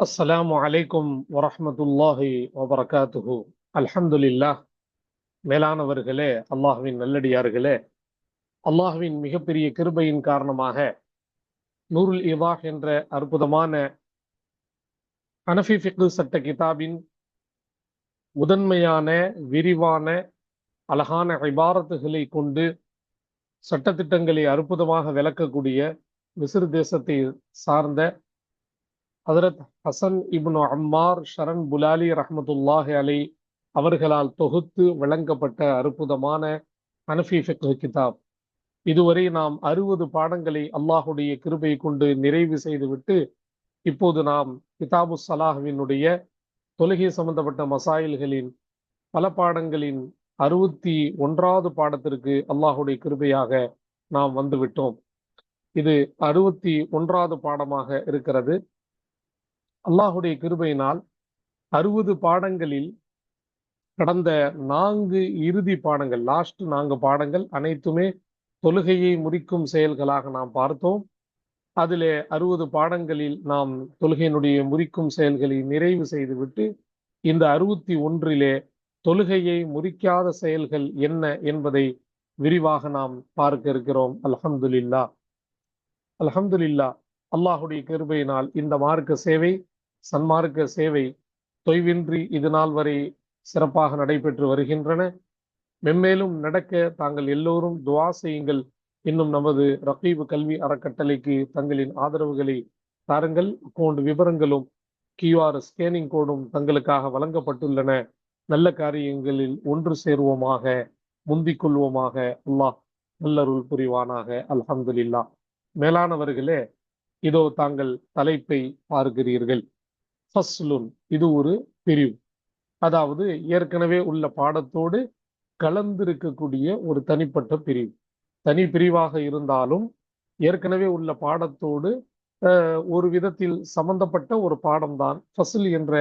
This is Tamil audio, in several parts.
அஸ்ஸலாமு அலைக்கும் வரஹ்மத்துல்லாஹி வபரகாத்துஹு. அல்ஹம்துலில்லாஹ். மேலானவர்களே, அல்லாஹ்வின் நல்லடியார்களே, அல்லாஹ்வின் மிகப்பெரிய கிருபையின் காரணமாக நூருல் இவாஹ் என்ற அற்புதமான ஹனஃபி ஃபிக்ஹ் சட்ட கிதாபின் முதன்மையான, விரிவான, அழகான இபாரத்துகளை கொண்டு சட்டத்திட்டங்களை அற்புதமாக விளக்கக்கூடிய மிஸ்ர் தேசத்தை சார்ந்த ஹதரத் ஹசன் இப்னு அம்மார் ஷரன் புலாலி ரஹ்மத்துல்லாஹி அலை அவர்களால் தொகுத்து வழங்கப்பட்ட அற்புதமான ஹனஃபி ஃபிக்ஹ் கிதாப். இதுவரை நாம் 60 பாடங்களை அல்லாஹுடைய கிருபை கொண்டு நிறைவு செய்துவிட்டு இப்போது நாம் கிதாபு ஸலாஹ்வினுடைய தொழுகை சம்பந்தப்பட்ட மசாயில்களின் பல பாடங்களின் 61வது பாடத்திற்கு அல்லாஹுடைய கிருபையாக நாம் வந்துவிட்டோம். இது 61வது பாடமாக இருக்கிறது. அல்லாஹுடைய கிருபையினால் 60 பாடங்களில் கடந்த 4 இறுதி பாடங்கள், லாஸ்ட் 4 பாடங்கள் அனைத்துமே தொழுகையை முறிக்கும் செயல்களாக நாம் பார்த்தோம். அதிலே 60 பாடங்களில் நாம் தொழுகையினுடைய முறிக்கும் செயல்களை நிறைவு செய்துவிட்டு இந்த 61லே தொழுகையை முறிக்காத செயல்கள் என்ன என்பதை விரிவாக நாம் பார்க்க இருக்கிறோம். அல்ஹம்துலில்லாஹ். அல்ஹம்துலில்லாஹ். அல்லாஹுடைய கிருபையினால் இந்த மார்க்க சேவை, சன்மார்க்க சேவை தொய்வின்றி இது நாள் வரை சிறப்பாக நடைபெற்று வருகின்றன. மென்மேலும் நடக்க தாங்கள் எல்லோரும் துஆ செய்யுங்கள். இன்னும் நமது ரகீப் கல்வி அறக்கட்டளைக்கு தங்களின் ஆதரவுகளை தாருங்கள். அக்கவுண்ட் விவரங்களும் QR ஸ்கேனிங் கோடும் தங்களுக்காக வழங்கப்பட்டுள்ளன. நல்ல காரியங்களில் ஒன்று சேருவோமாக, முந்திக் கொள்வோமாக. அல்லாஹ் நல்லருள் புரிவானாக. அல்ஹம்துலில்லாஹ். மேலானவர்களே, இதோ தாங்கள் தலைப்பை பார்க்கிறீர்கள். ஃபஸ்லுன், இது ஒரு பிரிவு. அதாவது ஏற்கனவே உள்ள பாடத்தோடு கலந்திருக்கக்கூடிய ஒரு தனிப்பட்ட பிரிவு. தனி பிரிவாக இருந்தாலும் ஏற்கனவே உள்ள பாடத்தோடு ஒரு விதத்தில் சம்பந்தப்பட்ட ஒரு பாடம்தான் ஃபஸ்ல் என்ற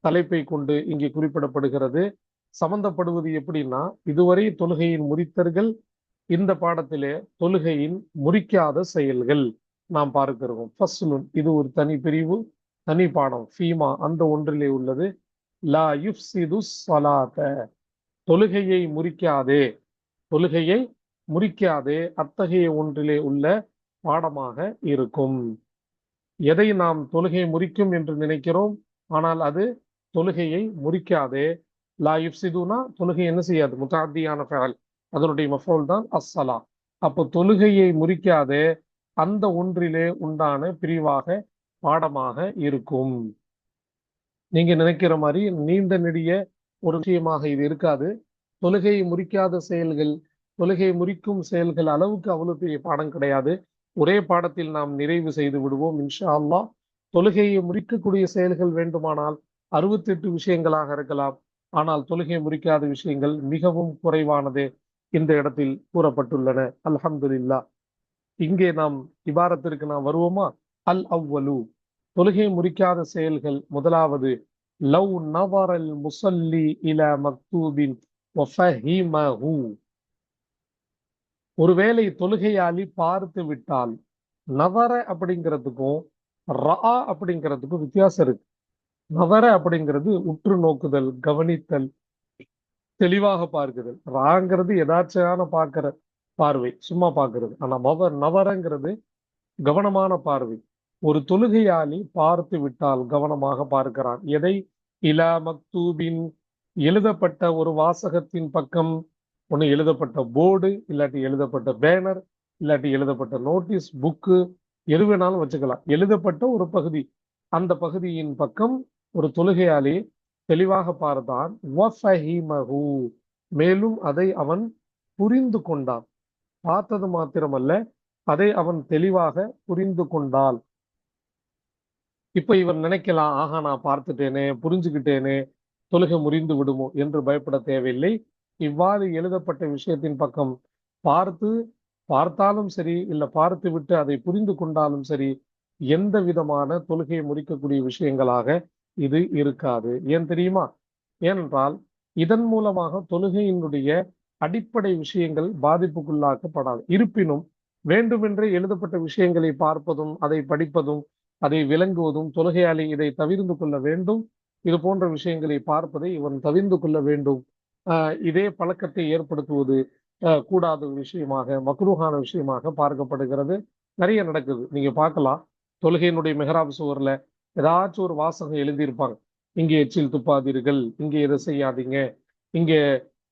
தலைப்பை கொண்டு இங்கே குறிப்பிடப்படுகிறது. சம்பந்தப்படுவது எப்படின்னா, இதுவரை தொழுகையின் முறித்தர்கள், இந்த பாடத்திலே தொழுகையின் முறிக்காத செயல்கள் நாம் பார்க்கிறோம். ஃபஸ்லுன், இது ஒரு தனி பிரிவு, தனி பாடம். ஃபீமா, அந்த ஒன்றிலே உள்ளது. லா யுஃப்ஸிது ஸலாத, தொழுகையை முறிக்காதே, தொழுகையை முறிக்காதே, அத்தகைய ஒன்றிலே உள்ள பாடமாக இருக்கும். எதை நாம் தொழுகையை முறிக்கும் என்று நினைக்கிறோம், ஆனால் அது தொழுகையை முறிக்காதே. லா யுஃப்ஸிதுனா தொழுகை என்ன செய்யாது, முத்தஅத்தியான ஃபஅல், அதனுடைய மஃஊல் தான் அஸ்ஸலா. அப்போ தொழுகையை முறிக்காதே அந்த ஒன்றிலே உண்டான பிரிவாக, பாடமாக இருக்கும். நீங்க நினைக்கிற மாதிரி நீண்ட நெடிய ஒரு விஷயமாக இது இருக்காது. தொழுகையை முறிக்காத செயல்கள், தொழுகையை முறிக்கும் செயல்கள் அளவுக்கு அவ்வளவு பெரிய பாடம் கிடையாது. ஒரே பாடத்தில் நாம் நிறைவு செய்து விடுவோம் இன்ஷா அல்லாஹ். தொழுகையை முறிக்கக்கூடிய செயல்கள் வேண்டுமானால் 68 விஷயங்களாக இருக்கலாம். ஆனால் தொழுகையை முறிக்காத விஷயங்கள் மிகவும் குறைவானதே இந்த இடத்தில் கூறப்பட்டுள்ளன. அல்ஹம்துலில்லாஹ். இங்கே நாம் இபாரத்திற்கு நாம் வருவோமா? அல் அவ்வலு, தொழுகை முறிக்காத செயல்கள். முதலாவது, லவ் நவரல் முஸல்லி இலா மக்தூபின் வஃபஹிமஹு, ஒருவேளை தொழுகையாளி பார்த்து விட்டால். நவர அப்படிங்கிறதுக்கும் ரா அப்படிங்கிறதுக்கும் வித்தியாசம் இருக்கு. நவர அப்படிங்கிறது உற்று நோக்குதல், கவனித்தல், தெளிவாக பார்க்குதல். ராங்கிறது எதாச்சான பார்க்கிற பார்வை, சும்மா பார்க்கிறது. ஆனா நவரங்கிறது கவனமான பார்வை. ஒரு தொழுகையாளி பார்த்து விட்டால் கவனமாக பார்க்கிறான். எதை? இலா மக்தூபின், எழுதப்பட்ட ஒரு வாசகத்தின் பக்கம். ஒன்று எழுதப்பட்ட போர்டு, இல்லாட்டி எழுதப்பட்ட பேனர், இல்லாட்டி எழுதப்பட்ட நோட்டீஸ், புக்கு, எது வேணாலும் வச்சுக்கலாம். எழுதப்பட்ட ஒரு பகுதி, அந்த பகுதியின் பக்கம் ஒரு தொழுகையாளி தெளிவாக பார்த்தான். வஃபஹிமஹு, மேலும் அதை அவன் புரிந்து கொண்டான். பார்த்தது மாத்திரமல்ல, அதை அவன் தெளிவாக புரிந்து கொண்டால். இப்ப இவன் நினைக்கலாம், ஆகா நான் பார்த்துட்டேனே, புரிஞ்சுக்கிட்டேனே, தொழுகை முறிந்து விடுமோ என்று பயப்பட தேவையில்லை. இவ்வாறு எழுதப்பட்ட விஷயத்தின் பக்கம் பார்த்தாலும் சரி, இல்ல பார்த்து விட்டு அதை புரிந்து கொண்டாலும் சரி, எந்த விதமான தொழுகையை முறிக்கக்கூடிய விஷயங்களாக இது இருக்காது. ஏன் தெரியுமா? ஏனென்றால் இதன் மூலமாக தொழுகையினுடைய அடிப்படை விஷயங்கள் பாதிப்புக்குள்ளாக்கப்படாது. இருப்பினும் வேண்டுமென்றே எழுதப்பட்ட விஷயங்களை பார்ப்பதும், அதை படிப்பதும், அதை விளங்குவதும் தொழுகையாளி இதை தவிர்ந்து கொள்ள வேண்டும். இது போன்ற விஷயங்களை பார்ப்பதை இவன் தவிர்ந்து கொள்ள வேண்டும். இதே பழக்கத்தை ஏற்படுத்துவது கூடாத விஷயமாக, மக்ரூஹான விஷயமாக பார்க்கப்படுகிறது. நிறைய நடக்குது, நீங்க பார்க்கலாம். தொழுகையினுடைய மெஹராப் சுவர்ல ஏதாச்சும் ஒரு வாசகம் எழுதியிருப்பாங்க. இங்கே எச்சில் துப்பாதீர்கள், இங்கே இதை செய்யாதீங்க, இங்கே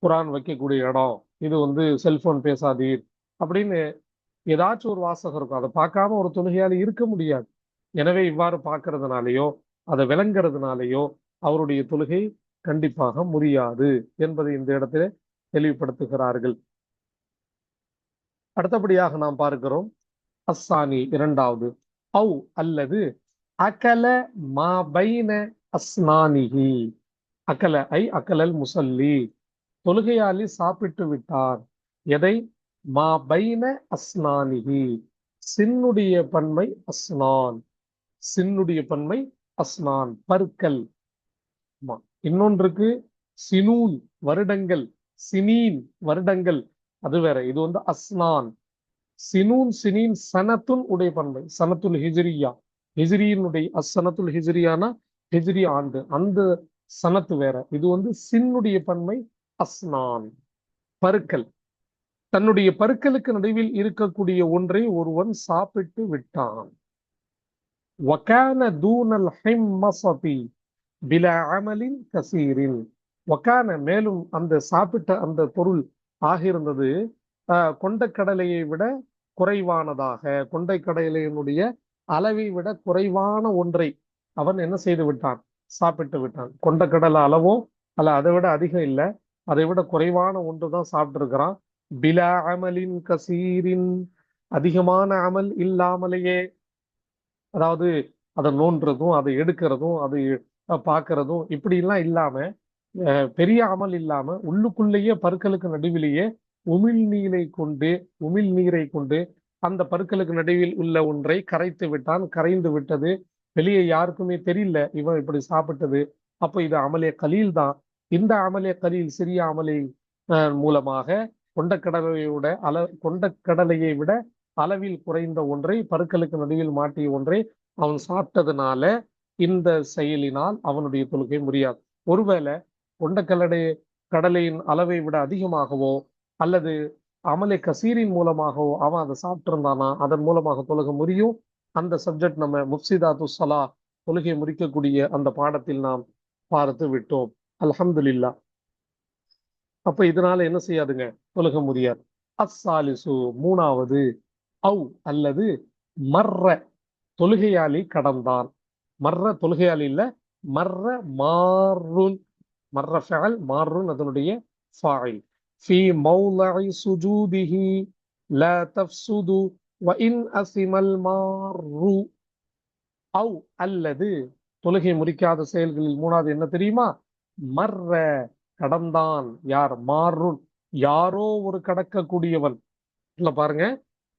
குரான் வைக்கக்கூடிய இடம், இது செல்போன் பேசாதீர் அப்படின்னு ஏதாச்சும் ஒரு வாசகம் இருக்கும். அதை பார்க்காம ஒரு தொழுகையாளி இருக்க முடியாது. எனவே இவ்வாறு பார்க்கறதுனாலயோ அதை விளங்குறதுனாலயோ அவருடைய தொழுகை கண்டிப்பாக முறியாது என்பதை இந்த இடத்துல தெளிவுபடுத்துகிறார்கள். அடுத்தபடியாக நாம் பார்க்கிறோம் அஸ்ஸானி, இரண்டாவது, அவு அல்லது அகல மா பைன அஸ்னானிஹி. அகல ஐ அகலல் முசல்லி, தொழுகையாளி சாப்பிட்டு விட்டார். எதை? மா பைன அஸ்னானிஹி, சின்னுடைய பன்மை அஸ்னான், சின்னுடைய பன்மை அஸ்னான், பற்கள். இன்னொன்றுக்கு சினூன் வருடங்கள், சினீன் வருடங்கள், அது வேற. இது அஸ்னான். சினூன் சினீன் சனத்துன் உடைய பன்மை, சனத்துல் ஹிஜ்ரியா, ஹிஜ்ரியினுடைய அஸ்ஸனத்துல் ஹிஜ்ரியானா ஹிஜ்ரி ஆண்டு, அந்த சனத்து வேற. இது சின்னுடைய பன்மை அஸ்னான், பருக்கள். தன்னுடைய பருக்களுக்கு நடுவில் இருக்கக்கூடிய ஒன்றை ஒருவன் சாப்பிட்டு விட்டான். வகான தூனல் ஹிம்மஸதி பிலா அமலின் கசீரின். வகான மேலும் அந்த சாப்பிட்ட அந்த பொருள் ஆகியிருந்தது கொண்டைக்கடலையை விட குறைவானதாக, கொண்டைக்கடலையினுடைய அளவை விட குறைவான ஒன்றை அவன் என்ன செய்து விட்டான்? சாப்பிட்டு விட்டான். கொண்டைக்கடலை அளவோ அல்ல அதை விட அதிகம் இல்லை, அதை விட குறைவான ஒன்று தான் சாப்பிட்டு இருக்கிறான். பிலா அமலின் கசீரின், அதிகமான அமல் இல்லாமலேயே. அதாவது அதை நோன்றதும் அதை எடுக்கிறதும் அதை பார்க்கறதும் இப்படி எல்லாம் இல்லாம, பெரிய அமல் இல்லாம உள்ளுக்குள்ளேயே பற்களுக்கு நடுவிலேயே உமிழ் நீரை கொண்டு அந்த பற்களுக்கு நடுவில் உள்ள ஒன்றை கரைத்து விட்டான். கரைந்து விட்டது, வெளியே யாருக்குமே தெரியல இவன் இப்படி சாப்பிட்டது. அப்போ இது அமலே கலீல் தான். இந்த அமலே கலீல், சிறிய அமலை மூலமாக கொண்டைக்கடலையை விட அளவில் குறைந்த ஒன்றை, பற்களுக்கு நடுவில் மாட்டிய ஒன்றை அவன் சாப்பிட்டதுனால இந்த செயலினால் அவனுடைய தொழுகை முடியாது. ஒருவேளை கடலையின் அளவை விட அதிகமாகவோ அல்லது அமலே கசீரின் மூலமாகவோ அவன் அதை சாப்பிட்டிருந்தானா அதன் மூலமாக தொழுகை முறியும். அந்த சப்ஜெக்ட் நம்ம முஃப்சிதாத்து ஸலா, தொழுகை முறிக்கக்கூடிய அந்த பாடத்தில் நாம் பார்த்து விட்டோம். அல்ஹம்துலில்லாஹ். அப்ப இதனால என்ன செய்யாதுங்க? தொழுகை முடியாது. அஸ்ஸாலிசு, மூணாவது, அவு அல்லது மர்ர, தொழுகையாளி கடந்தான். மர்ர தொழுகையாளி இல்ல, மர்ர மாறுன். மர்ர ஃபஅல், மாறுன் அதனுடைய ஃபாயில். ஃபீ மௌலஇ சுஜூதிஹி லா தஃப்சுது வ இன் அஸிமல் மாறு. அவு அல்லது, தொழுகை முறிக்காத செயல்களில் மூணாவது என்ன தெரியுமா? மர்ர, கடந்தான். யார்? மாறுன், யாரோ ஒரு கடக்கக்கூடியவன். இல்ல பாருங்க,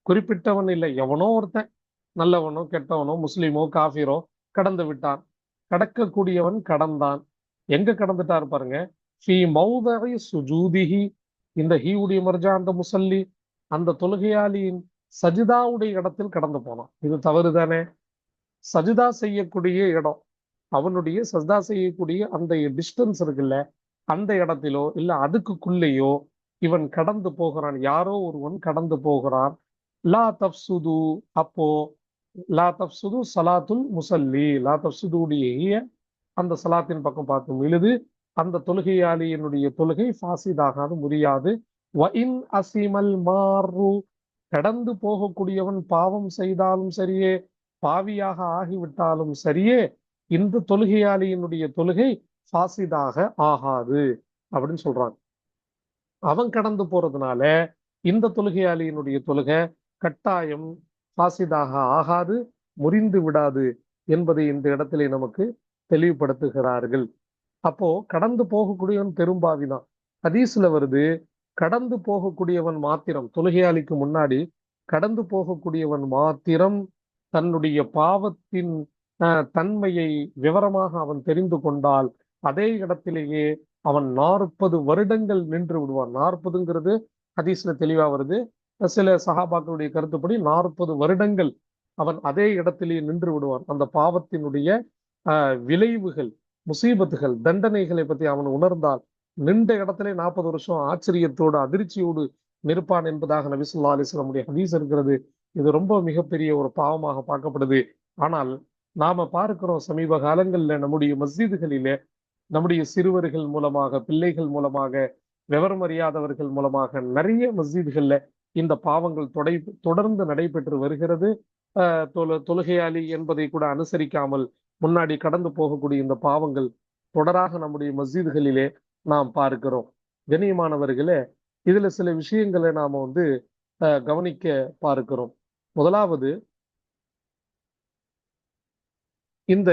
குறிப்பிட்டவன் இல்லை, எவனோ ஒருத்தன், நல்லவனோ கெட்டவனோ முஸ்லிமோ காஃபிரோ கடந்து விட்டான். கடக்கக்கூடியவன் கடந்தான். எங்க கடந்துட்டார் பாருங்க? ஃபீ மௌதஇ சுஜூதிஹி, இந்த ஹீவுடைய மர்ஜா அந்த முசல்லி, அந்த தொழுகையாளியின் சஜிதாவுடைய இடத்தில் கடந்து போனான். இது தவறு தானே? சஜிதா செய்யக்கூடிய இடம், அவனுடைய சஜிதா செய்யக்கூடிய அந்த டிஸ்டன்ஸ் இருக்குல்ல, அந்த இடத்திலோ இல்ல அதுக்குள்ளேயோ இவன் கடந்து போகிறான். யாரோ ஒருவன் கடந்து போகிறான். லா தஃப்சுது, அப்போ லா தஃப்சுது சலாத்துல் முசல்லி, லா தஃப்சுதுடைய அந்த சலாத்தின் பக்கம் பார்க்கும் பொழுது அந்த தொழுகையாளியினுடைய தொழுகை ஃபாசிதாகாது, முடியாது. வ இன் அஸிமல் மாறு, கடந்து போகக்கூடியவன் பாவம் செய்தாலும் சரியே, பாவியாக ஆகிவிட்டாலும் சரியே, இந்த தொழுகையாளியினுடைய தொழுகை ஃபாசிதாக ஆகாது அப்படின்னு சொல்றாங்க. அவன் கடந்து போறதுனால இந்த தொழுகையாளியினுடைய தொழுகை கட்டாயம் ஃபாசிதாக ஆகாது, முறிந்து விடாது என்பதை இந்த இடத்திலே நமக்கு தெளிவுபடுத்துகிறார்கள். அப்போ கடந்து போகக்கூடியவன் பெரும்பாவிதான். ஹதீஸ்ல வருது, கடந்து போகக்கூடியவன் மாத்திரம், தொழுகையாளிக்கு முன்னாடி கடந்து போகக்கூடியவன் மாத்திரம் தன்னுடைய பாவத்தின் தன்மையை விவரமாக அவன் தெரிந்து கொண்டால் அதே இடத்திலேயே அவன் 40 வருடங்கள் நின்று விடுவான். 40ங்கிறது ஹதீஸ்ல தெளிவா வருது. சில சஹாபாக்களுடைய கருத்துப்படி 40 வருடங்கள் அவன் அதே இடத்திலே நின்று விடுவான். அந்த பாவத்தினுடைய விளைவுகள், முசீபத்துகள், தண்டனைகளை பற்றி அவன் உணர்ந்தால் நின்ற இடத்திலே 40 வருஷம் ஆச்சரியத்தோடு அதிர்ச்சியோடு நிற்பான் என்பதாக நபி ஸல்லல்லாஹு அலைஹி வஸல்லம் ஹதீஸ் இருக்கிறது. இது ரொம்ப மிகப்பெரிய ஒரு பாவமாக பார்க்கப்படுது. ஆனால் நாம பார்க்கிறோம் சமீப காலங்கள்ல நம்முடைய மஸ்ஜிதுகளிலே நம்முடைய சிறுவர்கள் மூலமாக, பிள்ளைகள் மூலமாக, விவரம் அறியாதவர்கள் மூலமாக நிறைய மஸ்ஜிதுகள்ல இந்த பாவங்கள் தொடர்ந்து நடைபெற்று வருகிறது. தொழுகையாளி என்பதை கூட அனுசரிக்காமல் முன்னாடி கடந்து போகக்கூடிய இந்த பாவங்கள் தொடராக நம்முடைய மஸ்ஜிதுகளிலே நாம் பார்க்கிறோம். கண்ணியமானவர்களே, இதுல சில விஷயங்களை நாம கவனிக்க பார்க்கிறோம். முதலாவது, இந்த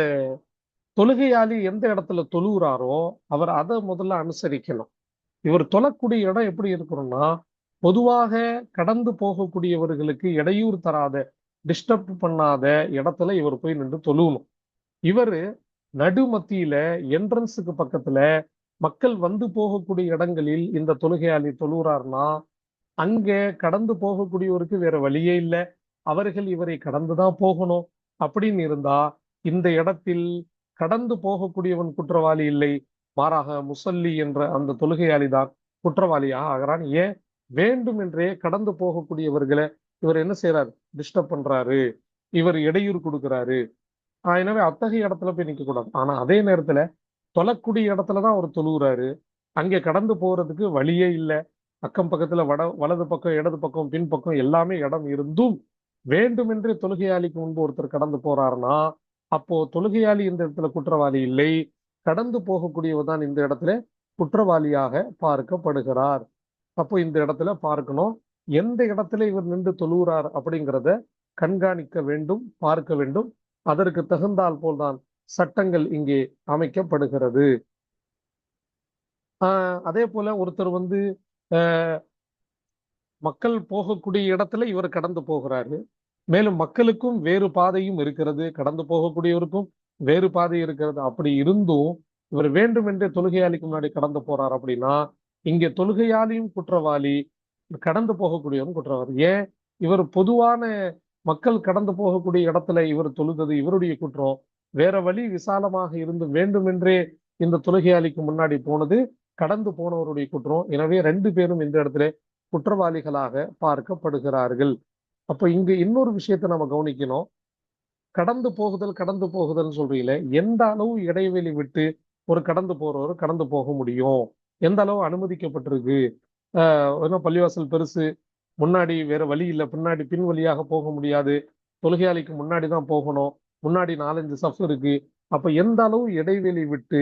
தொழுகையாளி எந்த இடத்துல தொழுகிறாரோ அவர் அதை முதல்ல அனுசரிக்கணும். இவர் தொழக்கூடிய இடம் எப்படி இருக்கணும்னா, பொதுவாக கடந்து போகக்கூடியவர்களுக்கு இடையூறு தராத, டிஸ்டர்ப் பண்ணாத இடத்துல இவர் போய் நின்று தொழுகணும். இவரு நடுமத்தியில என்ட்ரன்ஸுக்கு பக்கத்துல மக்கள் வந்து போகக்கூடிய இடங்களில் இந்த தொழுகையாளி தொழுகிறார்னா, அங்க கடந்து போகக்கூடியவருக்கு வேற வழியே இல்லை, அவர்கள் இவரை கடந்துதான் போகணும் அப்படின்னு இருந்தா இந்த இடத்தில் கடந்து போகக்கூடியவன் குற்றவாளி இல்லை, மாறாக முசல்லி என்ற அந்த தொழுகையாளி தான் குற்றவாளியாக ஆகிறான். ஏன்? வேண்டும் என்றே கடந்து போகக்கூடியவர்களை இவர் என்ன செய்யறாரு? டிஸ்டர்ப் பண்றாரு, இவர் இடையூறு கொடுக்கிறாரு. எனவே அத்தகைய இடத்துல போய் நிக்க கூடாது. ஆனா அதே நேரத்துல தொழக்கூடிய இடத்துலதான் அவர் தொழுகிறாரு, அங்கே கடந்து போறதுக்கு வழியே இல்லை, அக்கம் பக்கத்துல வலது பக்கம், இடது பக்கம், பின்பக்கம் எல்லாமே இடம் இருந்தும் வேண்டுமென்றே தொழுகையாளிக்கு முன்பு ஒருத்தர் கடந்து போறாருன்னா, அப்போ தொழுகையாளி இந்த இடத்துல குற்றவாளி இல்லை, கடந்து போகக்கூடியவர் தான் இந்த இடத்துல குற்றவாளியாக பார்க்கப்படுகிறார். அப்போ இந்த இடத்துல பார்க்கணும், எந்த இடத்துல இவர் நின்று தொழுகிறார் அப்படிங்கிறத கண்காணிக்க வேண்டும், பார்க்க வேண்டும். அதற்கு தகுந்தால் போல்தான் சட்டங்கள் இங்கே அமைக்கப்படுகிறது. அதே போல ஒருத்தர் மக்கள் போகக்கூடிய இடத்துல இவர் கடந்து போகிறாரு, மேலும் மக்களுக்கும் வேறு பாதையும் இருக்கிறது, கடந்து போகக்கூடியவருக்கும் வேறு பாதை இருக்கிறது. அப்படி இருந்தும் இவர் வேண்டும் என்றே தொழுகையாளிக்கு முன்னாடி கடந்து போறார் அப்படின்னா, இங்கே தொழுகையாளியும் குற்றவாளி, கடந்து போகக்கூடியவரும் குற்றவாளி. ஏன்? இவர் பொதுவான மக்கள் கடந்து போகக்கூடிய இடத்துல இவர் தொழுகிறது இவருடைய குற்றம், வேற வழி விசாலமாக இருந்து வேண்டுமென்றே இந்த தொழுகையாளிக்கு முன்னாடி போனது கடந்து போனவருடைய குற்றம். எனவே 2 பேரும் இந்த இடத்துல குற்றவாளிகளாக பார்க்கப்படுகிறார்கள். அப்ப இங்க இன்னொரு விஷயத்தை நம்ம கவனிக்கணும். கடந்து போகுதல் சொல்றீங்களே, எந்த அளவு இடைவெளி விட்டு ஒரு கடந்து போறவர் கடந்து போக முடியும், எந்த அளவு அனுமதிக்கப்பட்டிருக்கு? பள்ளிவாசல் பெருசு, முன்னாடி வேற வழி இல்லை, பின் வழியாக போக முடியாது, தொழுகையாளிக்கு முன்னாடி தான் போகணும், முன்னாடி 4-5 சஃப் இருக்கு. அப்ப எந்த அளவு இடைவெளி விட்டு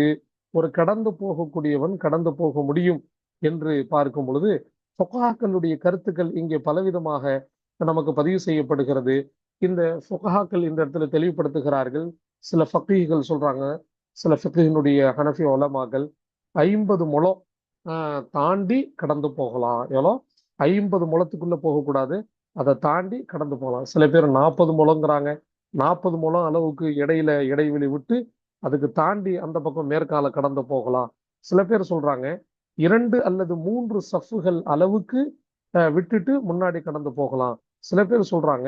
ஒரு கடந்து போகக்கூடியவன் கடந்து போக முடியும் என்று பார்க்கும் பொழுது ஃபுகஹாக்களுடைய கருத்துக்கள் இங்கே பலவிதமாக நமக்கு பதிவு செய்யப்படுகிறது. இந்த ஃபுகஹாக்கள் இந்த இடத்துல தெளிவுபடுத்துகிறார்கள். சில ஃபக்கீகள் சொல்றாங்க, சில ஃபக்கீனுடைய ஹனஃபி உலமாக்கள் 50 முழம் தாண்டி கடந்து போகலாம். எவ்வளோ? 50 முழத்துக்குள்ள போகக்கூடாது, அதை தாண்டி கடந்து போகலாம். சில பேர் 40 முழங்கிறாங்க. 40 முழம் அளவுக்கு இடைவெளி விட்டு அதுக்கு தாண்டி அந்த பக்கம் மேற்கால கடந்து போகலாம். சில பேர் சொல்றாங்க 2 அல்லது 3 சஃப்புகள் அளவுக்கு விட்டுட்டு முன்னாடி கடந்து போகலாம். சில பேர் சொல்றாங்க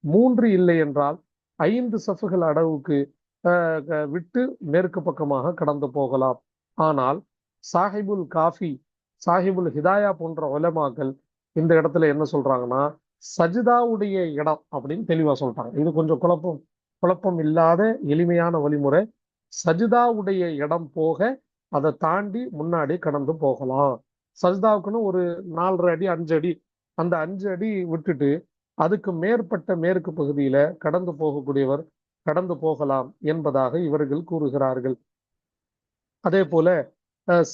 3 இல்லை என்றால் 5 சஃப்புகள் அளவுக்கு விட்டு மேற்கு பக்கமாக கடந்து போகலாம். ஆனால் சாஹிபுல் காஃபி, சாஹிபுல் ஹிதாயா போன்ற உலமாக்கள் இந்த இடத்துல என்ன சொல்றாங்கன்னா, சஜிதாவுடைய இடம் அப்படின்னு தெளிவா சொல்றாங்க. இது கொஞ்சம் குழப்பம் இல்லாத எளிமையான வழிமுறை. சஜிதாவுடைய இடம் போக அதை தாண்டி முன்னாடி கடந்து போகலாம். சஜிதாவுக்குன்னு ஒரு 4.5 அடி 5 அடி, அந்த 5 அடி விட்டுட்டு அதுக்கு மேற்பட்ட மேற்கு பகுதியில கடந்து போகக்கூடியவர் கடந்து போகலாம் என்பதாக இவர்கள் கூறுகிறார்கள். அதே போல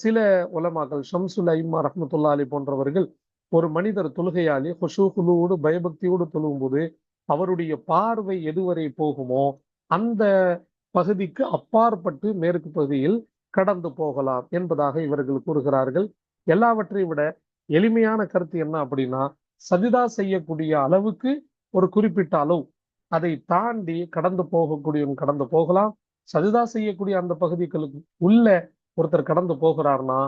சில உலமாக்கள், ஷம்சுல் ஐம்மா ரஹ்மத்துல்லாஹி அலைஹி போன்றவர்கள், ஒரு மனிதர் தொழுகையாளி ஹுஷூகுலோடு பயபக்தியோடு தொழுகும் போது அவருடைய பார்வை எதுவரை போகுமோ அந்த பகுதிக்கு அப்பாற்பட்டு மேற்கு பகுதியில் கடந்து போகலாம் என்பதாக இவர்கள் கூறுகிறார்கள். எல்லாவற்றையும் விட எளிமையான கருத்து என்ன அப்படின்னா, சஜிதா செய்யக்கூடிய அளவுக்கு ஒரு குறிப்பிட்ட அளவு, அதை தாண்டி கடந்து போகக்கூடியவன் கடந்து போகலாம். சஜிதா செய்யக்கூடிய அந்த பகுதிகளுக்கு உள்ள ஒருத்தர் கடந்து போகிறார்னா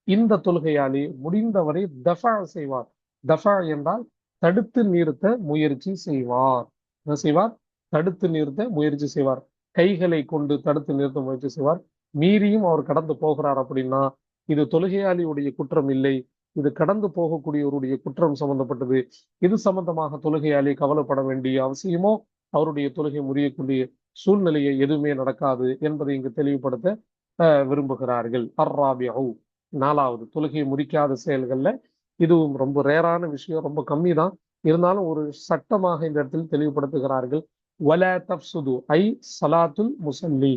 இந்த தொழுகையாளி முடிந்தவரை தஃபா செய்வார். தஃபா என்றால் தடுத்து நிறுத்த முயற்சி செய்வார். என்ன செய்வார்? தடுத்து நிறுத்த முயற்சி செய்வார். கைகளை கொண்டு தடுத்து நிறுத்த முயற்சி செய்வார். மீறியும் அவர் கடந்து போகிறார் அப்படின்னா இது தொழுகையாளியுடைய குற்றம் இல்லை, இது கடந்து போகக்கூடியவருடைய குற்றம் சம்பந்தப்பட்டது. இது சம்பந்தமாக தொழுகையாளி கவலைப்பட வேண்டிய அவசியமோ அவருடைய தொழுகை முறியக்கூடிய சூழ்நிலையை எதுவுமே நடக்காது என்பதை இங்கு தெளிவுபடுத்த விரும்புகிறார்கள். அர்ராபியு, நாலாவது தொழுகையை முறிக்காத செயல்கள்ல இதுவும் ரொம்ப ரேரான விஷயம், ரொம்ப கம்மி தான். இருந்தாலும் ஒரு சட்டமாக இந்த இடத்தில் தெளிவுபடுத்துகிறார்கள். வலா தப்சுது ஐ சலாத்துல் முசல்லி,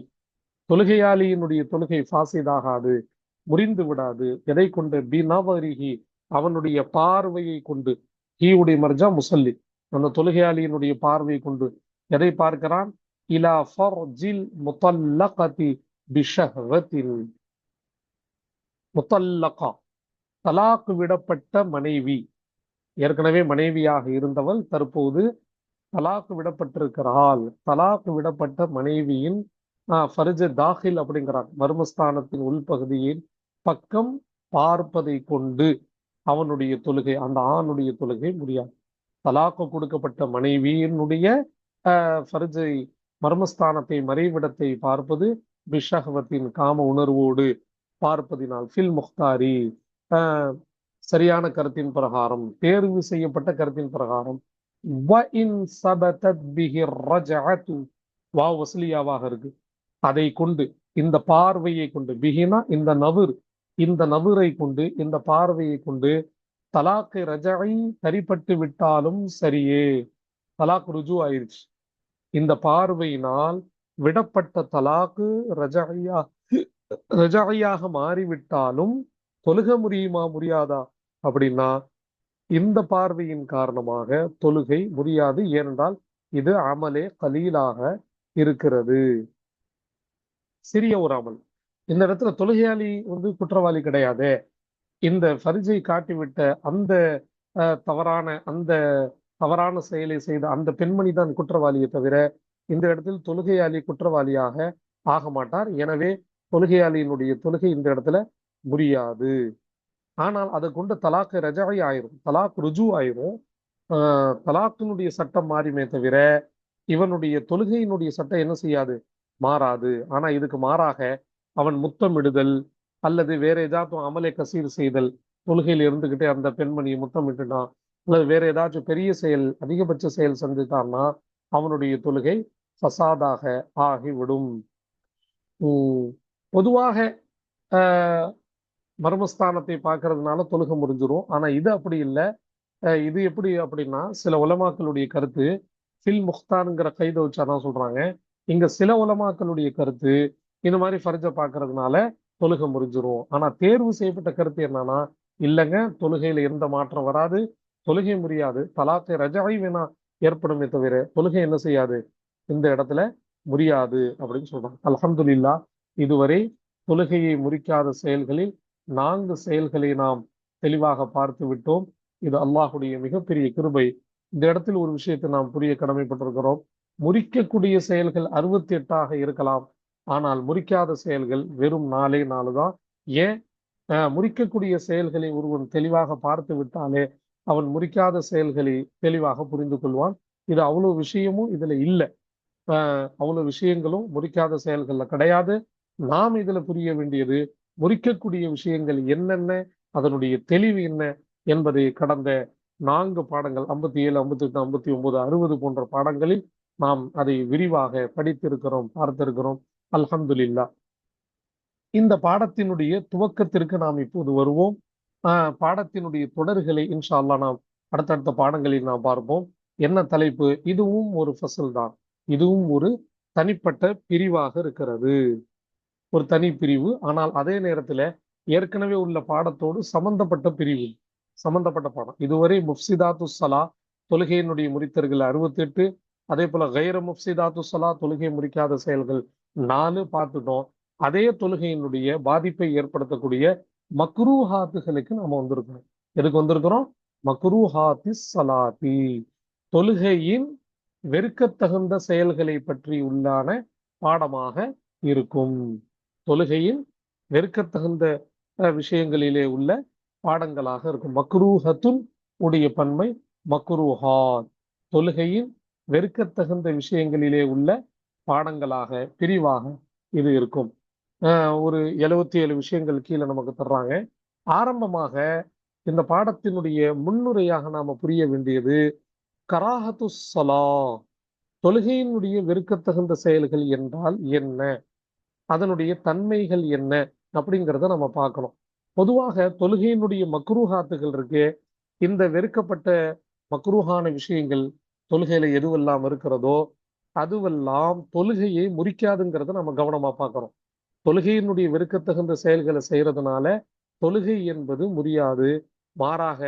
தொழுகையாளியினுடைய தொழுகை ஃபாசிதாகாது, முறிந்து விடாது. எதை கொண்டு? பினவரிஹி, அவனுடைய பார்வையை கொண்டு. ஹீவுடைய மர்ஜா முசல்லி, அந்த தொழுகையாளியினுடைய பார்வையை கொண்டு. எதை பார்க்கிறான்? இலா ஃபர்ஜில் முத்தல்லகதி பிஷஹ்வத்தின், முத்தல்லகா, தலாக்கு விடப்பட்ட மனைவி, ஏற்கனவே மனைவியாக இருந்தவள் தற்போது தலாக்கு விடப்பட்டிருக்கிறாள். தலாக்கு விடப்பட்ட மனைவியின் ஃபர்ஜ் தாஹில் அப்படிங்கிறார், மர்மஸ்தானத்தின் உள்பகுதியின் பக்கம் பார்ப்பதை கொண்டு அவனுடைய தொழுகை, அந்த ஆணுடைய தொழுகை முடியாது. தலாக்கு கொடுக்கப்பட்ட மனைவியினுடைய ஃபர்ஜை, மர்மஸ்தானத்தை, மறைவிடத்தை பார்ப்பது பிஷஹவத்தின், காம உணர்வோடு பார்ப்பதினால், ஃபில் முக்தாரி, சரியான கருத்தின் பிரகாரம், தேர்வு செய்யப்பட்ட கருத்தின் பிரகாரம். வாவ் வஸ்லியாவாக இருக்கு. அதை கொண்டு, இந்த பார்வையை கொண்டு, பிஹினா இந்த நவுர், இந்த நவுரை கொண்டு, இந்த பார்வையை கொண்டு தலாக்கு ரஜை சரிப்பட்டு விட்டாலும் சரியே, தலாக் ருஜு ஆயிடுச்சு. இந்த பார்வையினால் விடப்பட்ட தலாக்கு ரஜையாக மாறிவிட்டாலும் தொழுக முடியுமா முடியாதா அப்படின்னா இந்த பார்வையின் காரணமாக தொழுகை முடியாது. ஏனென்றால் இது அமலே கலீலாக இருக்கிறது, சிறிய ஒரு அமல். இந்த இடத்துல தொழுகையாளி குற்றவாளி கிடையாது. இந்த ஃபர்ஜை காட்டிவிட்ட அந்த தவறான செயலை செய்த அந்த பெண்மணி தான் குற்றவாளியை தவிர இந்த இடத்தில் தொழுகையாளி குற்றவாளியாக ஆக மாட்டார். எனவே தொழுகையாளியினுடைய தொழுகை இந்த இடத்துல முடியாது. ஆனால் அதை கொண்டு தலாக்கு ரஜாய் ஆயிரும், தலாக் ருஜு ஆயிரும். தலாக்கினுடைய சட்டம் மாறிமே தவிர இவனுடைய தொழுகையினுடைய சட்டம் என்ன செய்யாது? மாறாது. ஆனா இதுக்கு மாறாக அவன் முத்தமிடுதல் அல்லது வேற ஏதாச்சும் அமலை கசீர் செய்தல், தொழுகையில் இருந்துகிட்டே அந்த பெண்மணியை முத்தமிட்டுட்டான் அல்லது வேற ஏதாச்சும் பெரிய செயல், அதிகபட்ச செயல் செஞ்சுட்டான்னா அவனுடைய தொழுகை ஃபசாதாக ஆகிவிடும். பொதுவாக மர்மஸ்தானத்தை பார்க்கறதுனால தொழுகை முறிஞ்சிரும். ஆனா இது அப்படி இல்லை. இது எப்படி அப்படின்னா சில உலமாக்களுடைய கருத்து, ஃபில் முக்தான்ங்கிற கைதை வச்சாதான் சொல்றாங்க. இங்க சில உலமாக்களுடைய கருத்து இந்த மாதிரி ஃபர்ஜை பார்க்கறதுனால தொழுகை முறிஞ்சிரும். ஆனா தேர்வு செய்யப்பட்ட கருத்து என்னன்னா, இல்லைங்க, தொழுகையில எந்த மாற்றம் வராது, தொழுகை முறியாது, தலாக்கை ரஜாய் வேணா ஏற்படுமே தவிர தொழுகை என்ன செய்யாது, இந்த இடத்துல முறியாது அப்படின்னு சொல்றாங்க. அல்ஹம்துலில்லாஹ், இதுவரை தொழுகையை முறிக்காத செயல்களில் 4 செயல்களை நாம் தெளிவாக பார்த்து விட்டோம். இது அல்லாஹுடைய மிகப்பெரிய கிருபை. இந்த இடத்தில் ஒரு விஷயத்தை நாம் புரிய கடமைப்பட்டிருக்கிறோம். முறிக்கக்கூடிய செயல்கள் 68 இருக்கலாம், ஆனால் முறிக்காத செயல்கள் வெறும் 4 தான். ஏன்? முறிக்கக்கூடிய செயல்களை ஒருவன் தெளிவாக பார்த்து விட்டாலே அவன் முறிக்காத செயல்களை தெளிவாக புரிந்து கொள்வான். இது அவ்வளவு விஷயமும் இதுல இல்லை. அவ்வளவு விஷயங்களும் முறிக்காத செயல்கள்ல கிடையாது. நாம் இதுல புரிய வேண்டியது முறிக்கக்கூடிய விஷயங்கள் என்னென்ன, அதனுடைய தெளிவு என்ன என்பதை கடந்த 4 பாடங்கள் 57, 58, 59, 60 போன்ற பாடங்களில் நாம் அதை விரிவாக படித்திருக்கிறோம், பார்த்திருக்கிறோம். அல்ஹம்துலில்லாஹ். இந்த பாடத்தினுடைய துவக்கத்திற்கு நாம் இப்போது வருவோம். பாடத்தினுடைய தொடர்களை இன்ஷா அல்லாஹ் நாம் அடுத்தடுத்த பாடங்களில் நாம் பார்ப்போம். என்ன தலைப்பு? இதுவும் ஒரு ஃபசல் தான், இதுவும் ஒரு தனிப்பட்ட பிரிவாக இருக்கிறது, ஒரு தனி பிரிவு. ஆனால் அதே நேரத்துல ஏற்கனவே உள்ள பாடத்தோடு சம்பந்தப்பட்ட பிரிவு, சம்பந்தப்பட்ட பாடம். இதுவரை முஃப்சிதாத்து ஸலா, தொழுகையினுடைய முறித்தர்கள் 68, அதே போல கைர முஃப்சிதாத்து ஸலா, தொழுகை முறிக்காத செயல்கள் 4 பார்த்துட்டோம். அதே தொழுகையினுடைய பாதிப்பை ஏற்படுத்தக்கூடிய மக்ரூஹாத்துகளுக்கு நாம வந்திருக்கிறோம். எதுக்கு வந்திருக்கிறோம்? மக்ரூஹாத்தி ஸலாத்தி, தொழுகையின் வெறுக்கத்தகுந்த செயல்களை பற்றி உள்ளான பாடமாக இருக்கும். தொழுகையின் வெறுக்கத்தகுந்த விஷயங்களிலே உள்ள பாடங்களாக இருக்கும். மக்ரூஹத்துன் உடைய பன்மை மக்ரூஹாத், தொழுகையின் வெறுக்கத்தகுந்த விஷயங்களிலே உள்ள பாடங்களாக பிரிவாக இது இருக்கும். ஒரு 77 விஷயங்கள் கீழே நமக்கு தர்றாங்க. ஆரம்பமாக இந்த பாடத்தினுடைய முன்னுரையாக நாம புரிய வேண்டியது கராஹத்து ஸலா, தொழுகையினுடைய வெறுக்கத்தகுந்த செயல்கள் என்றால் என்ன, அதனுடைய தன்மைகள் என்ன அப்படிங்கிறத நம்ம பார்க்கணும். பொதுவாக தொழுகையினுடைய மக்ரூஹாத்துகள் இருக்கு. இந்த வெறுக்கப்பட்ட மக்ரூஹான விஷயங்கள் தொழுகையில எதுவெல்லாம் இருக்கிறதோ அதுவெல்லாம் தொழுகையை முறிக்காதுங்கிறத நம்ம கவனமா பார்க்கிறோம். தொழுகையினுடைய வெறுக்கத்தகுந்த செயல்களை செய்யறதுனால தொழுகை என்பது முறியாது. மாறாக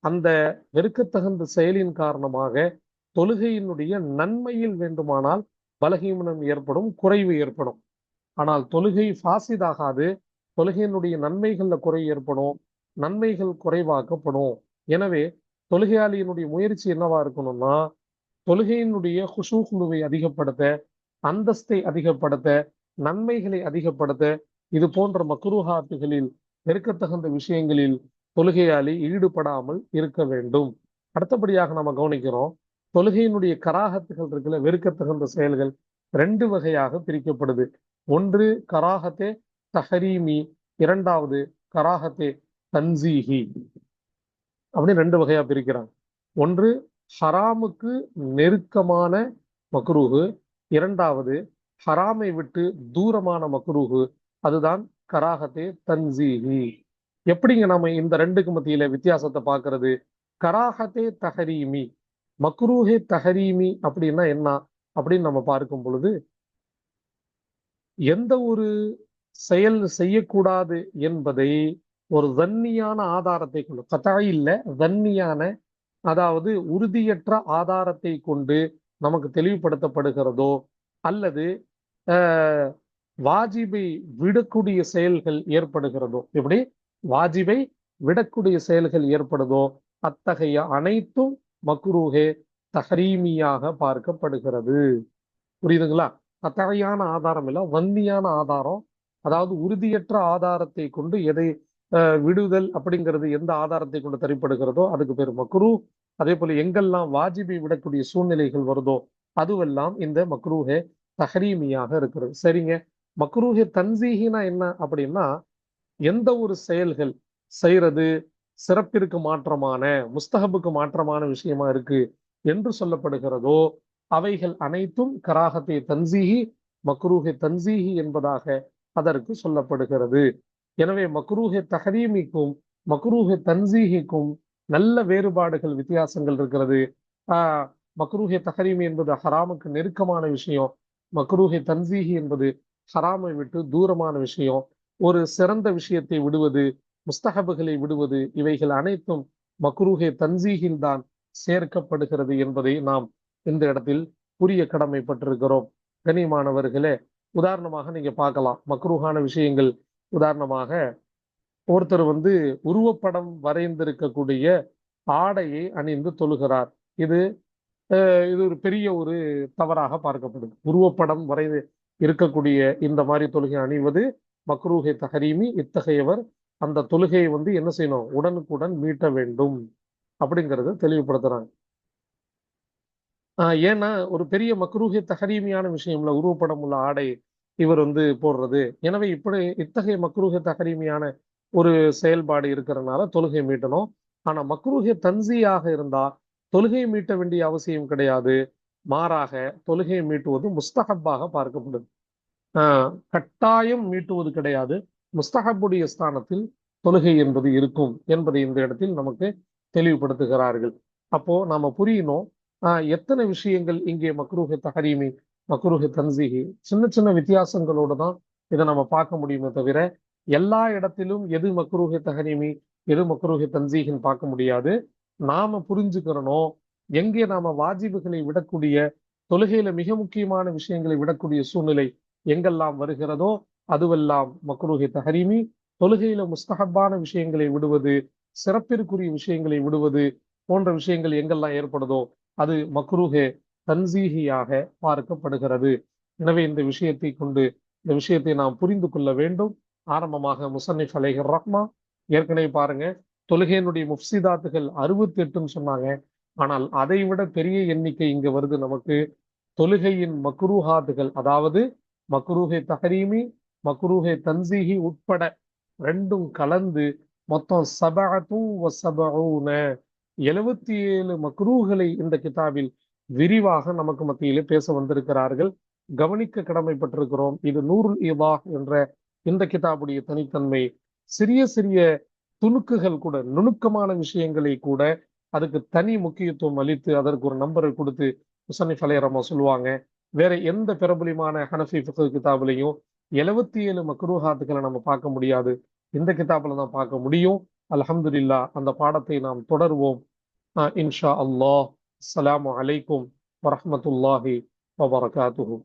அந்த வெறுக்கத்தகுந்த செயலின் காரணமாக தொழுகையினுடைய நன்மையில் வேண்டுமானால் பலகீனம் ஏற்படும், குறைவு ஏற்படும். ஆனால் தொழுகை ஃபாசிதாகாது. தொழுகையினுடைய நன்மைகள்ல குறை ஏற்படும், நன்மைகள் குறைவாக்கப்படும். எனவே தொழுகையாளியினுடைய முயற்சி என்னவா இருக்கணும்னா, தொழுகையினுடைய ஹுஷூஹுவை அதிகப்படுத்த, அந்தஸ்தை அதிகப்படுத்த, நன்மைகளை அதிகப்படுத்த, இது போன்ற மக்ரூஹாத்துகளில் வெறுக்கத்தகுந்த விஷயங்களில் தொழுகையாளி ஈடுபடாமல் இருக்க வேண்டும். அடுத்தபடியாக நம்ம கவனிக்கிறோம், தொழுகையினுடைய கராகத்துகள் இருக்குல்ல, வெறுக்கத்தகுந்த செயல்கள் 2 வகையாக பிரிக்கப்படுது. ஒன்று கராகத்தே தஹரீமி, இரண்டாவது கராகத்தே தன்சீஹி அப்படின்னு 2 வகையா பிரிக்கிறாங்க. ஒன்று ஹராமுக்கு நெருக்கமான மக்ரூஹு, இரண்டாவது ஹராமை விட்டு தூரமான மக்ரூஹு, அதுதான் கராகத்தே தன்சீஹி. எப்படிங்க நம்ம இந்த 2க்கு மத்தியில வித்தியாசத்தை பார்க்கிறது? கராகத்தே தஹரீமி, மக்ரூஹே தஹரீமி அப்படின்னா என்ன அப்படின்னு நம்ம பார்க்கும் பொழுது, எந்த ஒரு செயல் செய்யக்கூடாது என்பதை ஒரு தன்னியான ஆதாரத்தை கொண்டு, கதாய் இல்ல, தன்னியான, அதாவது உறுதியற்ற ஆதாரத்தை கொண்டு நமக்கு தெளிவுபடுத்தப்படுகிறதோ, அல்லது வாஜிபை விடக்கூடிய செயல்கள் ஏற்படுகிறதோ, எப்படி வாஜிபை விடக்கூடிய செயல்கள் ஏற்படுதோ அத்தகைய அனைத்தும் மக்ரூஹே தஹரீமியாக பார்க்கப்படுகிறது. புரியுதுங்களா? கத்தாயான ஆதாரம் இல்ல, வன்னியான ஆதாரம், அதாவது உறுதியற்ற ஆதாரத்தை கொண்டு எதை விடுதல் அப்படிங்கிறது எந்த ஆதாரத்தை கொண்டு தரப்படுகிறதோ அதுக்கு பேர் மக்ரூ. அதே போல எங்கெல்லாம் வாஜிபை விடக்கூடிய சூழ்நிலைகள் வருதோ அதுவெல்லாம் இந்த மக்ரூஹே தஹரீமியாக இருக்கிறது. சரிங்க, மக்ரூஹே தன்சீஹினா என்ன அப்படின்னா, எந்த ஒரு செயல்கள் செய்யறது சிறப்பிற்கு மாற்றமான, முஸ்தஹபுக்கு மாற்றமான விஷயமா இருக்கு என்று சொல்லப்படுகிறதோ அவைகள் அனைத்தும் கராகத்தை தன்சீஹி, மக்ரூஹே தன்சீஹி என்பதாக அதற்கு சொல்லப்படுகிறது. எனவே மக்ரூஹே தஹரீமிக்கும் மக்ரூஹே தன்சீஹிக்கும் நல்ல வேறுபாடுகள், வித்தியாசங்கள் இருக்கிறது. மக்ரூஹே தஹரீமி என்பது ஹராமுக்கு நெருக்கமான விஷயம், மக்ரூஹே தன்சீஹி என்பது ஹராமை விட்டு தூரமான விஷயம். ஒரு சிறந்த விஷயத்தை விடுவது, முஸ்தஹபுகளை விடுவது, இவைகள் அனைத்தும் மக்ரூஹே தன்சீஹில் தான் சேர்க்கப்படுகிறது என்பதை நாம் இந்த இடத்தில் புரிய கடமைப்பட்டிருக்கிறோம். கனிமானவர்களே, உதாரணமாக நீங்க பார்க்கலாம் மக்ரூஹான விஷயங்கள். உதாரணமாக ஒருத்தர் உருவப்படம் வரைந்திருக்கக்கூடிய ஆடையை அணிந்து தொழுகிறார். இது ஒரு பெரிய ஒரு தவறாக பார்க்கப்படுது. உருவப்படம் வரைந்து இருக்கக்கூடிய இந்த மாதிரி தொழுகை அணிவது மக்ரூஹே தஹரீமி. இத்தகையவர் அந்த தொழுகையை என்ன செய்யணும், உடனுக்குடன் மீட்ட வேண்டும் அப்படிங்கறத தெளிவுபடுத்துறாங்க. ஏன்னா ஒரு பெரிய மக்ரூஹே தஹரீமியான விஷயம்ல உருவப்படம் உள்ள ஆடை இவர் போடுறது. எனவே இப்படி இத்தகைய மக்ரூஹே தஹரீமியான ஒரு செயல்பாடு இருக்கிறதுனால தொழுகை மீட்டணும். ஆனா மக்ரூஹே தன்சியாக இருந்தா தொழுகை மீட்ட வேண்டிய அவசியம் கிடையாது. மாறாக தொழுகையை மீட்டுவது முஸ்தஹப்பாக பார்க்கப்படுது. கட்டாயம் மீட்டுவது கிடையாது. முஸ்தஹப்புடைய ஸ்தானத்தில் தொழுகை என்பது இருக்கும் என்பதை இந்த இடத்தில் நமக்கு தெளிவுபடுத்துகிறார்கள். அப்போ நாம புரியணும், எத்தனை விஷயங்கள் இங்கே மக்ரூஹே தஹரீமி, மக்ரூஹே தன்சீஹி, சின்ன சின்ன வித்தியாசங்களோடு தான் இதை நம்ம பார்க்க முடியுமே தவிர எல்லா இடத்திலும் எது மக்ரூஹே தஹரீமி எது மக்ரூஹே தன்சீஹின்னு பார்க்க முடியாது. நாம புரிஞ்சுக்கிறணும், எங்கே நாம வாஜிபுகளை விடக்கூடிய, தொழுகையில மிக முக்கியமான விஷயங்களை விடக்கூடிய சூழ்நிலை எங்கெல்லாம் வருகிறதோ அதுவெல்லாம் மக்ரூஹே தஹரீமி. தொழுகையில முஸ்தஹப்பான விஷயங்களை விடுவது, சிறப்பிற்குரிய விஷயங்களை விடுவது போன்ற விஷயங்கள் எங்கெல்லாம் ஏற்படுதோ அது மக்ரூஹே தன்சீஹியாக பார்க்கப்படுகிறது. எனவே இந்த விஷயத்தை நாம் புரிந்து கொள்ள வேண்டும். ஆரம்பமாக முசன்னிஃப் அலைஹிர் ரஹ்மா ஏற்கனவே பாருங்க, தொழுகையினுடைய முஃப்சிதாத்துகள் 68ன்னு சொன்னாங்க. ஆனால் அதை விட பெரிய எண்ணிக்கை இங்க வருது நமக்கு. தொழுகையின் மக்ரூஹாத்துகள், அதாவது மக்ரூஹே தஹரீமி, மக்ரூஹே தன்சீஹி உட்பட ரெண்டும் கலந்து மொத்தம் 77 மக்ரூஹ்களை இந்த கிதாபில் விரிவாக நமக்கு மத்தியிலே பேச வந்திருக்கிறார்கள். கவனிக்க கடமைப்பட்டிருக்கிறோம். இது நூருல் இவாஹ் என்ற இந்த கிதாபுடைய தனித்தன்மை. சிறிய சிறிய துணுக்குகள் கூட, நுணுக்கமான விஷயங்களை கூட அதுக்கு தனி முக்கியத்துவம் அளித்து அதற்கு ஒரு நம்பரை கொடுத்து முசன்னிஃப் அலைஹிர்ரஹ்மத்துல்லாஹி சொல்லுவாங்க. வேற எந்த பிரபலியமான ஹனஃபி ஃபிக்ஹ் கிதாபுலையும் 77 மக்ரூஹாத்துக்களை நம்ம பார்க்க முடியாது. இந்த கிதாபுல தான் பார்க்க முடியும். அல்ஹம்துலில்லாஹ், அந்த பாடத்தை நாம் தொடருவோம் இன்ஷா அல்லாஹ். அஸ்ஸலாமு அலைக்கும் வரஹ்மத்துல்லாஹி வபரகாத்துஹு.